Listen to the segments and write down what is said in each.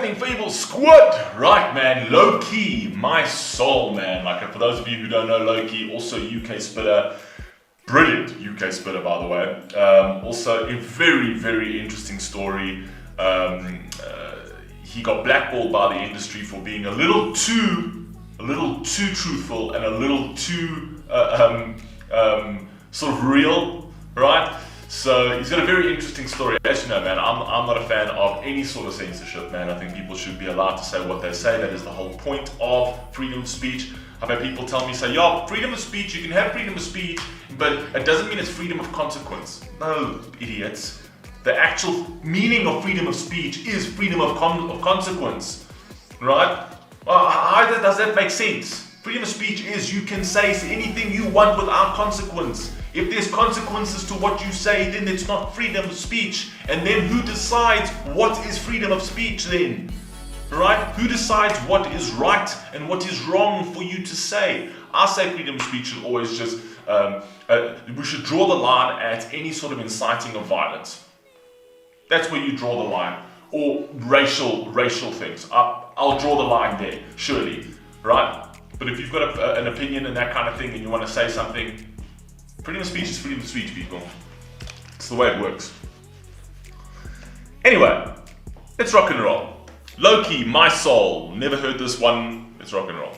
happening, Fable squad? Right, man, Lowkey, my soul, man. Like, for those of you who don't know Lowkey, also UK spitter, brilliant UK spitter, by the way. Also a very, very interesting story. He got blackballed by the industry for being a little too truthful and a little too sort of real, right? So he's got a very interesting story. As you know, man, I'm not a fan of any sort of censorship, man. I think people should be allowed to say what they say. That is the whole point of freedom of speech. I've had people tell me, say, yo, freedom of speech, you can have freedom of speech, but it doesn't mean it's freedom of consequence. No, idiots. The actual meaning of freedom of speech is freedom of consequence, right? How does that make sense? Freedom of speech is you can say anything you want without consequence. If there's consequences to what you say, then it's not freedom of speech. And then who decides what is freedom of speech then? Right? Who decides what is right and what is wrong for you to say? I say freedom of speech should always just, we should draw the line at any sort of inciting of violence. That's where you draw the line. Or racial things. I'll draw the line there, surely, right? But if you've got an opinion and that kind of thing and you want to say something, freedom of speech is freedom of speech, people. It's the way it works. Anyway, let's rock and roll. Lowkey, my soul. Never heard this one. Let's rock and roll.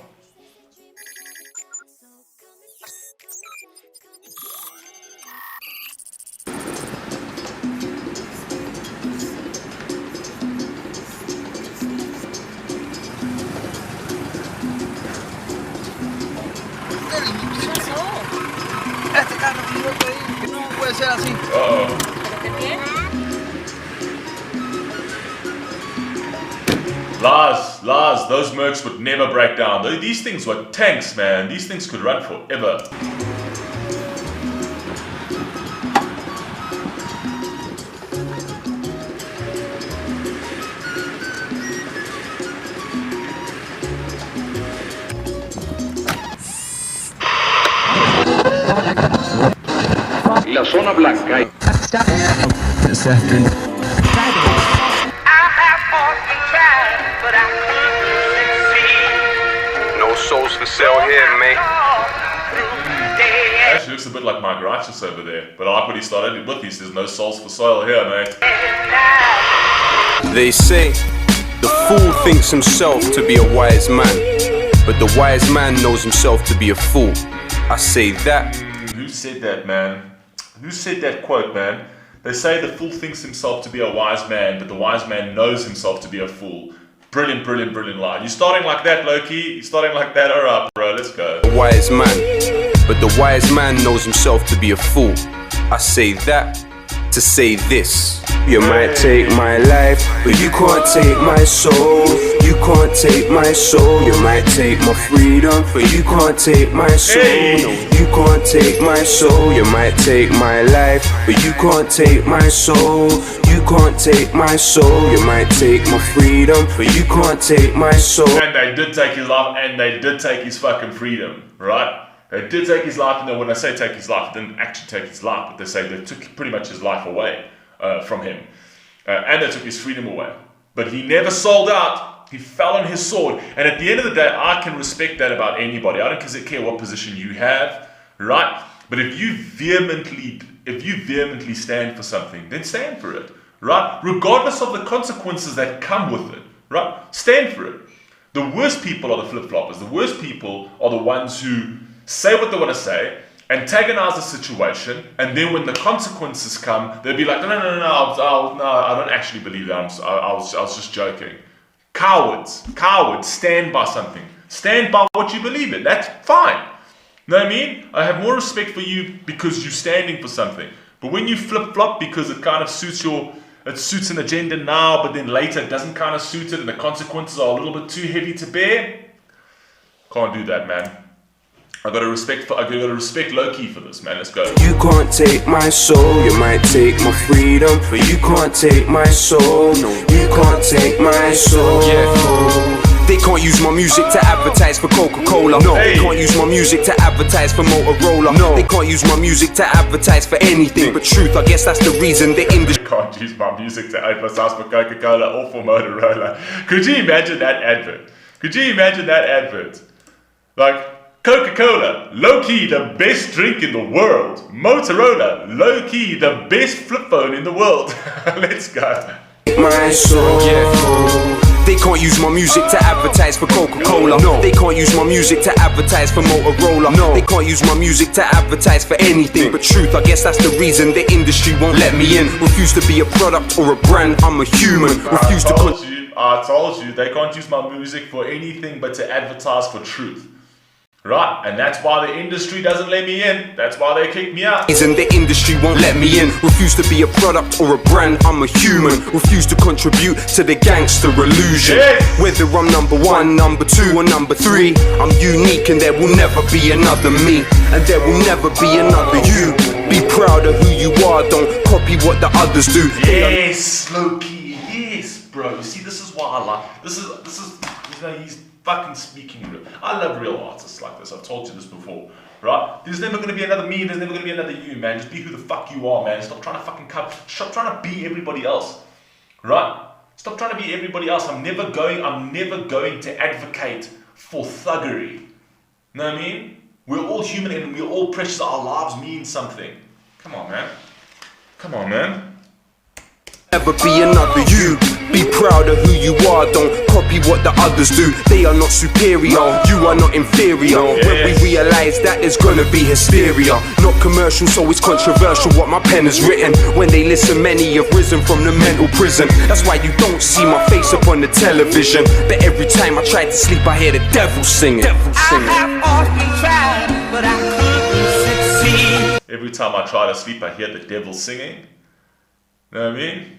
Este carro que no puede ser así. Lies, those Mercs would never break down. These things were tanks, man. These things could run forever. La zona blanca. No souls for sale here, mate. Actually looks a bit like Mike Righteous over there, but I like what he started with. He says no souls for sale here, mate. They say the fool thinks himself to be a wise man, but the wise man knows himself to be a fool. I say that. Who said that, man? Who said that quote, man? They say the fool thinks himself to be a wise man, but the wise man knows himself to be a fool. Brilliant, brilliant, brilliant line. You starting like that, Lowkey? You starting like that? Alright, bro, let's go. A wise man, but the wise man knows himself to be a fool. I say that to say this. You might take my life, but you can't take my soul. You can't take my soul. You might take my freedom, but you can't take my soul. You can't take my soul. You might take my life, but you can't take my soul. You can't take my soul. You might take my freedom, but you can't take my soul. And they did take his life, and they did take his fucking freedom, right? They did take his life, and when I say take his life, they didn't actually take his life, but they say they took pretty much his life away from him. And they took his freedom away. But he never sold out. He fell on his sword. And at the end of the day, I can respect that about anybody. I don't care what position you have, right? But if you vehemently stand for something, then stand for it, right? Regardless of the consequences that come with it, right? Stand for it. The worst people are the flip-floppers. The worst people are the ones who say what they want to say, antagonize the situation, and then when the consequences come, they'll be like, no, I don't actually believe that. I was just joking. Cowards, stand by something. Stand by what you believe in. That's fine. You know what I mean? I have more respect for you because you're standing for something. But when you flip-flop because it kind of suits an agenda now, but then later it doesn't kind of suit it, and the consequences are a little bit too heavy to bear, can't do that, man. I gotta respect Lowkey for this, man. Let's go. You can't take my soul. You might take my freedom, but you can't take my soul. No, you can't take my soul. Yeah. They can't use my music to advertise for Coca-Cola. No, they can't use my music to advertise for Motorola. No, they can't use my music to advertise for anything but truth. I guess that's the reason the industry can't use my music to advertise for Coca-Cola or for Motorola. Could you imagine that advert? Could you imagine that advert? Like, Coca-Cola, low-key the best drink in the world. Motorola, low-key the best flip phone in the world. Let's go. My soul. They can't use my music to advertise for Coca-Cola. No, they can't use my music to advertise for Motorola. No, they can't use my music to advertise for anything but truth. I guess that's the reason the industry won't let me in. Refuse to be a product or a brand. I'm a human. Refuse to. I told you, they can't use my music for anything but to advertise for truth. Right, and that's why the industry doesn't let me in. That's why they kick me out. And the industry won't let me in. Refuse to be a product or a brand. I'm a human. Refuse to contribute to the gangster illusion. Yes. Whether I'm number 1, number 2, or number 3, I'm unique and there will never be another me. And there will never be another you. Be proud of who you are. Don't copy what the others do. Yes, Lowkey. Yes, bro. You see, this is why I like. This is. You know, he's fucking speaking real. I love real artists like this. I've told you this before, right? There's never gonna be another me. There's never gonna be another you, man. Just be who the fuck you are, man. Stop trying to fucking stop trying to be everybody else, right? Stop trying to be everybody else. I'm never going to advocate for thuggery. Know what I mean? We're all human and we're all precious. Our lives mean something. Come on, man. Come on, man. Never be another you. Be proud of who you are. Don't copy what the others do. They are not superior. You are not inferior. When we realize that there's gonna be hysteria. Not commercial, so it's controversial what my pen has written. When they listen, many have risen from the mental prison. That's why you don't see my face up on the television. But every time I try to sleep, I hear the devil singing. I have often tried, but I couldn't succeed. Every time I try to sleep, I hear the devil singing. Know what I mean?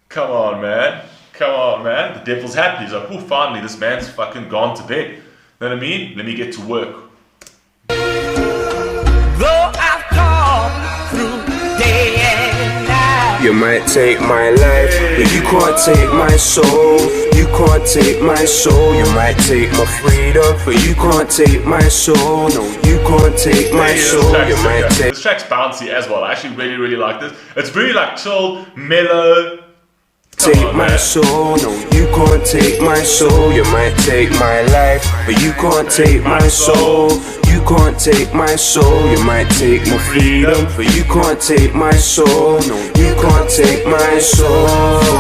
Come on, man. Come on, man. The devil's happy. He's like, oh, finally, this man's fucking gone to bed. Know what I mean? Let me get to work. Though I've gone through day and night. You might take my life, but you can't take my soul. You can't take my soul. You might take my freedom, but you can't take my soul. No, you can't take my soul. You might take. This track's bouncy as well. I actually really, really like this. It's very like chill, mellow. Take my soul, no, you can't take my soul. You might take my life, but you can't take my soul. You can't take my soul. You might take my freedom, but you can't take my soul. No, you can't take my soul.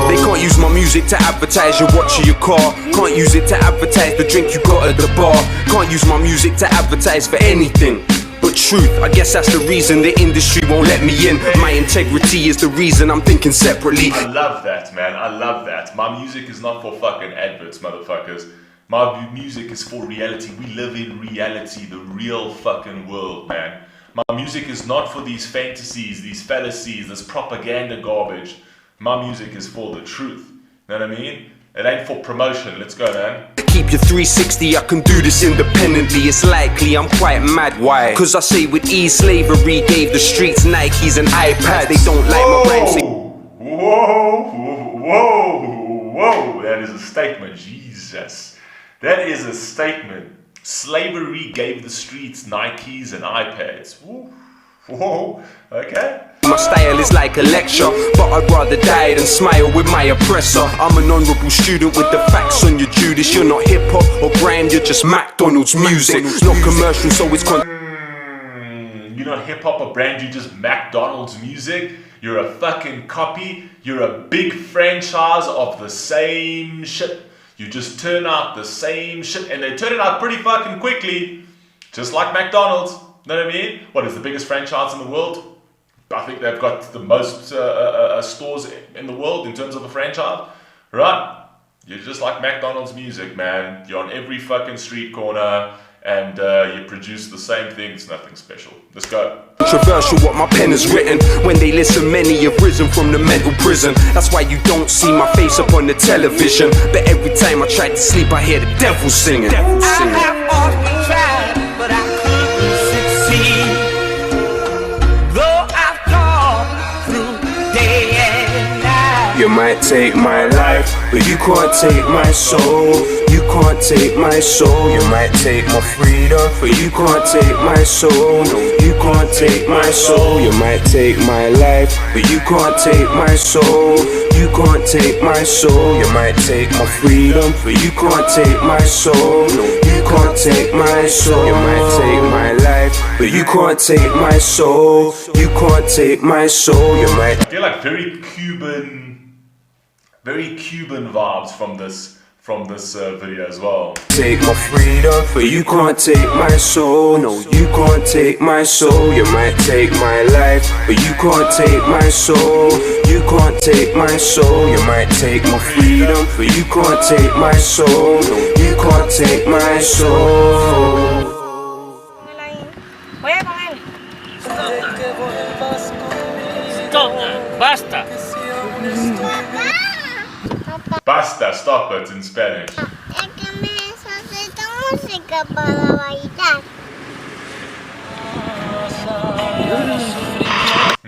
They can't use my music to advertise your watch or your car. Can't use it to advertise the drink you got at the bar. Can't use my music to advertise for anything but truth. I guess that's the reason the industry won't let me in. My integrity is the reason I'm thinking separately. I love that, man. I love that. My music is not for fucking adverts, motherfuckers. My music is for reality. We live in reality, the real fucking world, man. My music is not for these fantasies, these fallacies, this propaganda garbage. My music is for the truth. Know what I mean? It ain't for promotion. Let's go, man. Keep your 360, I can do this independently. It's likely I'm quite mad. Why? Cause I say with ease, slavery gave the streets Nikes and iPads. They don't like my rhymes. Whoa. That is a statement. Jesus. That is a statement. Slavery gave the streets Nikes and iPads. Whoa. Okay. My style is like a lecture, but I'd rather die than smile with my oppressor. I'm an honourable student with the facts on your Judas. You're not hip-hop or grime, you're just McDonald's music. Not commercial, so it's you're not hip-hop or brand, you're just McDonald's music. You're a fucking copy. You're a big franchise of the same shit. You just turn out the same shit, and they turn it out pretty fucking quickly. Just like McDonald's. Know what I mean? What is the biggest franchise in the world? I think they've got the most stores in the world in terms of a franchise, right? You're just like McDonald's music, man. You're on every fucking street corner and you produce the same thing. It's nothing special. Let's go. Controversial what my pen has written. When they listen, many have risen from the mental prison. That's why you don't see my face up on the television. But every time I try to sleep, I hear the devil singing. I have often tried, but I couldn't succeed. Though I've gone through day and night. You You might take my life, but you can't take my soul. You can't take my soul. You might take my freedom, but you can't take my soul. No, you can't take my soul. You might take my life, but you can't take my soul. You can't take my soul. You might take my freedom, but you can't take my soul. No, you can't take my soul. You might take my life, but you can't take my soul. You can't take my soul. You might. I feel like very Cuban vibes from this video as well. Take my freedom, but you can't take my soul. No, you can't take my soul. You might take my life, but you can't take my soul. You can't take my soul. You might take my freedom, but you can't take my soul. No, you can't take my soul. Voy a comer. Stop, basta. Basta, stop it in Spanish. Es que me necesito música para bailar.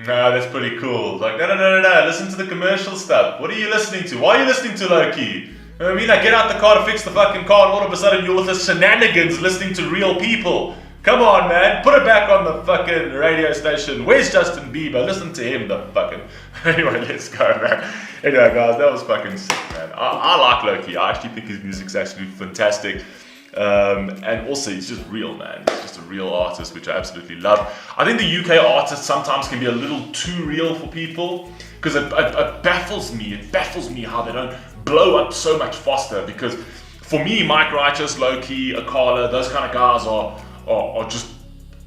No, that's pretty cool. Like, no, listen to the commercial stuff. What are you listening to? Why are you listening to Lowkey? You know what I mean? I get out the car to fix the fucking car and all of a sudden you're with the shenanigans listening to real people. Come on, man. Put it back on the fucking radio station. Where's Justin Bieber? Listen to him, the fucking... Anyway, let's go, man. Anyway, guys, that was fucking sick, man. I like Lowkey. I actually think his music's actually fantastic. And also, he's just real, man. He's just a real artist, which I absolutely love. I think the UK artists sometimes can be a little too real for people because it baffles me. It baffles me how they don't blow up so much faster because for me, Mike Righteous, Lowkey, Akala, those kind of guys are just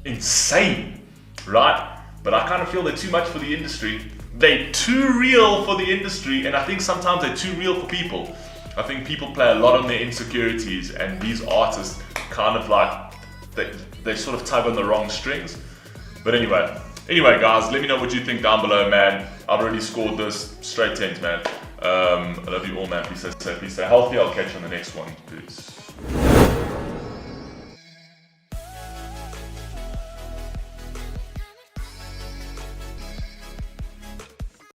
insane, right? But I kind of feel they're too much for the industry. They're too real for the industry, and I think sometimes they're too real for people. I think people play a lot on their insecurities, and these artists kind of like, they sort of tug on the wrong strings. But anyway guys, let me know what you think down below, man. I've already scored this straight 10s, man. I love you all, man. Please stay safe, please stay healthy. I'll catch you on the next one. Peace.